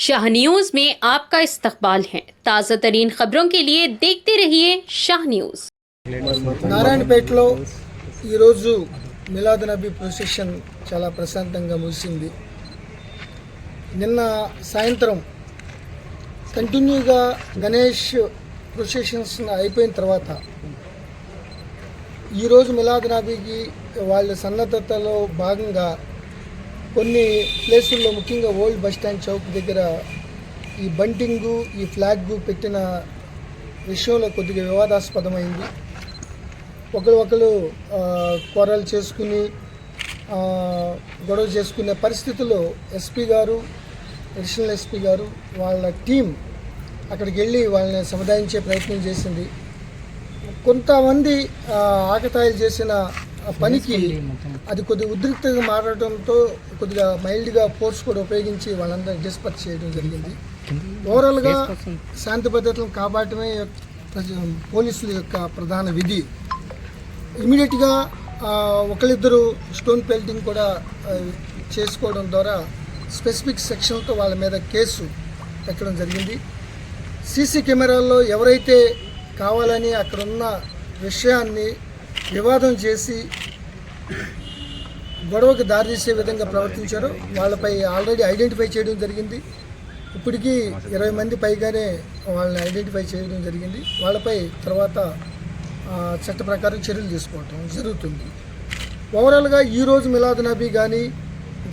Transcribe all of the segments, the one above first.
Shah news में आपका इस्तकबाल है। ताज़ा तरीन खबरों के लिए देखते रहिए शाह न्यूज। నారాయణపేటలో ఈరోజు మిలాద్ నబీ ప్రొసెషన్ చాలా ప్రశాంతంగా ముగిసింది. నిన్న సాయంత్రం కంటిన్యూగా గణేష్ ప్రొసెషన్స్ అయిపోయిన తర్వాత ఈరోజు మిలాద్ నబీకి వాళ్ళ సన్నద్ధతలో భాగంగా కొన్ని ప్లేసుల్లో ముఖ్యంగా ఓల్డ్ బస్ స్టాండ్ చౌక్ దగ్గర ఈ బంటింగు ఈ ఫ్లాగ్ పెట్టిన విషయంలో కొద్దిగా వివాదాస్పదమైంది. ఒకరు కొరలు చేసుకుని గొడవ చేసుకునే పరిస్థితుల్లో ఎస్పీ గారు, అడిషనల్ ఎస్పీ గారు వాళ్ళ టీం అక్కడికి వెళ్ళి వాళ్ళని సముదాయించే ప్రయత్నం చేసింది. కొంతమంది ఆకతాయిలు చేసిన పనికి అది కొద్దిగా ఉద్రిక్తంగా మారడంతో కొద్దిగా మైల్డ్గా ఫోర్స్ కూడా ఉపయోగించి వాళ్ళందరినీ డిస్పర్స్ చేయడం జరిగింది. ఓవరాల్గా శాంతి భద్రతలను కాపాడటమే పోలీసుల యొక్క ప్రధాన విధి. ఇమీడియట్గా ఒకరిద్దరు స్టోన్ పెల్టింగ్ కూడా చేసుకోవడం ద్వారా స్పెసిఫిక్ సెక్షన్తో వాళ్ళ మీద కేసు పెట్టడం జరిగింది. సీసీ కెమెరాల్లో ఎవరైతే కావాలని అక్కడున్న విషయాన్ని వివాదం చేసి గొడవకు దారితీసే విధంగా ప్రవర్తించారో వాళ్ళపై ఆల్రెడీ ఐడెంటిఫై చేయడం జరిగింది. ఇప్పటికీ 20 మంది పైగానే వాళ్ళని ఐడెంటిఫై చేయడం జరిగింది. వాళ్ళపై తర్వాత చట్ట ప్రకారం చర్యలు తీసుకోవటం జరుగుతుంది. ఓవరాల్గా ఈరోజు మిలాద్ నబీ కానీ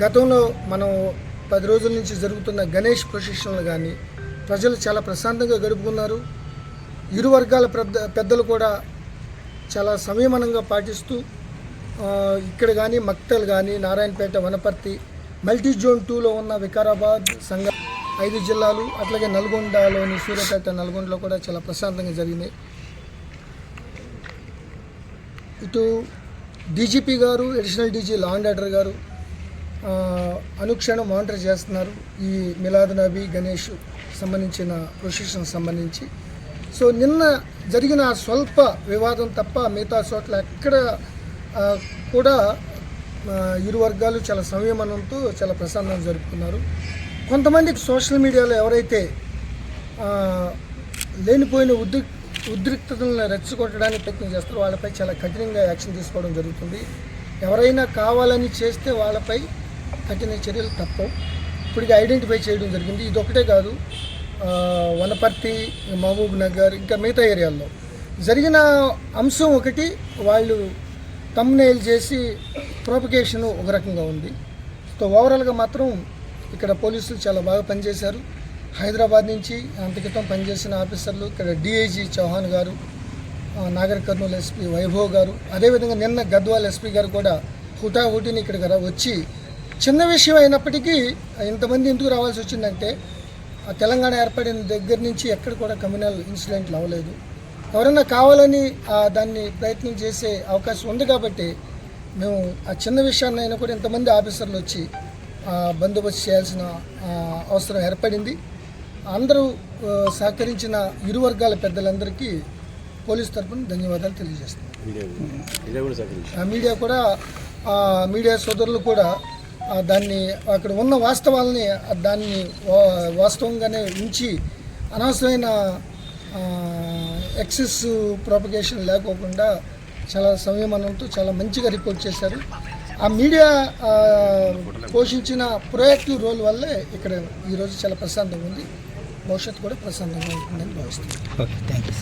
గతంలో మనం 10 రోజుల నుంచి జరుగుతున్న గణేష్ ప్రొసెషన్లు కానీ ప్రజలు చాలా ప్రశాంతంగా గడుపుకున్నారు. ఇరు వర్గాల పెద్దలు కూడా చాలా సంయమనంగా పాటిస్తూ ఇక్కడ కానీ మక్తల్ కానీ నారాయణపేట, వనపర్తి, మల్టీ జోన్ 2లో ఉన్న వికారాబాద్, సంగ 5 జిల్లాలు, అట్లాగే నల్గొండలోని సూర్యాపేట, నల్గొండలో కూడా చాలా ప్రశాంతంగా జరిగినాయి. ఇటు డీజీపీ గారు, additional DG law and order గారు అనుక్షణం మానిటర్ చేస్తున్నారు ఈ మిలాద్ నబీ గణేష్ సంబంధించిన ప్రొసెషన్ సంబంధించి. సో నిన్న జరిగిన స్వల్ప వివాదం తప్ప మిగతా చోట్ల ఎక్కడ కూడా ఇరు వర్గాలు చాలా సంయమనంతో చాలా ప్రశాంతంగా జరుపుకున్నారు. కొంతమందికి సోషల్ మీడియాలో ఎవరైతే లేనిపోయిన ఉద్రిక్తతలను రెచ్చగొట్టడానికి ప్రయత్నం చేస్తారో వాళ్ళపై చాలా కఠినంగా యాక్షన్ తీసుకోవడం జరుగుతుంది. ఎవరైనా కావాలని చేస్తే వాళ్ళపై కఠిన చర్యలు తప్పవు. ఇప్పటికి ఐడెంటిఫై చేయడం జరిగింది. ఇది ఒకటే కాదు, వనపర్తి, మహబూబ్ నగర్, ఇంకా మిగతా ఏరియాల్లో జరిగిన అంశం ఒకటి, వాళ్ళు థంబ్నెయిల్ చేసి ప్రొపగేషన్ ఒక రకంగా ఉంది. సో ఓవరాల్గా మాత్రం ఇక్కడ పోలీసులు చాలా బాగా పనిచేశారు. హైదరాబాద్ నుంచి అంతకితం పనిచేసిన ఆఫీసర్లు, ఇక్కడ డిఐజీ చౌహాన్ గారు, నాగర్ కర్నూలు ఎస్పీ వైభవ్ గారు, అదేవిధంగా నిన్న గద్వాల్ ఎస్పీ గారు కూడా హుటాహుటిని ఇక్కడ వచ్చి, చిన్న విషయం అయినప్పటికీ ఇంతమంది ఎందుకు రావాల్సి వచ్చిందంటే తెలంగాణ ఏర్పడిన దగ్గర నుంచి ఎక్కడ కూడా కమ్యూనల్ ఇన్సిడెంట్లు అవ్వలేదు. ఎవరైనా కావాలని దాన్ని ప్రయత్నం చేసే అవకాశం ఉంది కాబట్టి మేము ఆ చిన్న విషయాన్ని అయినా కూడా ఇంతమంది ఆఫీసర్లు వచ్చి బందోబస్తు చేయాల్సిన అవసరం ఏర్పడింది. అందరూ సహకరించిన ఇరు వర్గాల పెద్దలందరికీ పోలీస్ తరఫున ధన్యవాదాలు తెలియజేస్తున్నాం. మీడియా సోదరులు కూడా దాన్ని అక్కడ ఉన్న వాస్తవాలని దాన్ని వాస్తవంగానే ఉంచి అనవసరమైన ఎక్సెస్ ప్రొపగేషన్ లేకోకుండా చాలా సంయమనంతో చాలా మంచిగా రిపోర్ట్ చేశారు. ఆ మీడియా పోషించిన ప్రొయాక్టివ్ రోల్ వల్లే ఇక్కడ ఈరోజు చాలా ప్రశాంతంగా ఉంది. భవిష్యత్తు కూడా ప్రశాంతంగా ఉంటుందని భావిస్తున్నాను. Okay, thank you.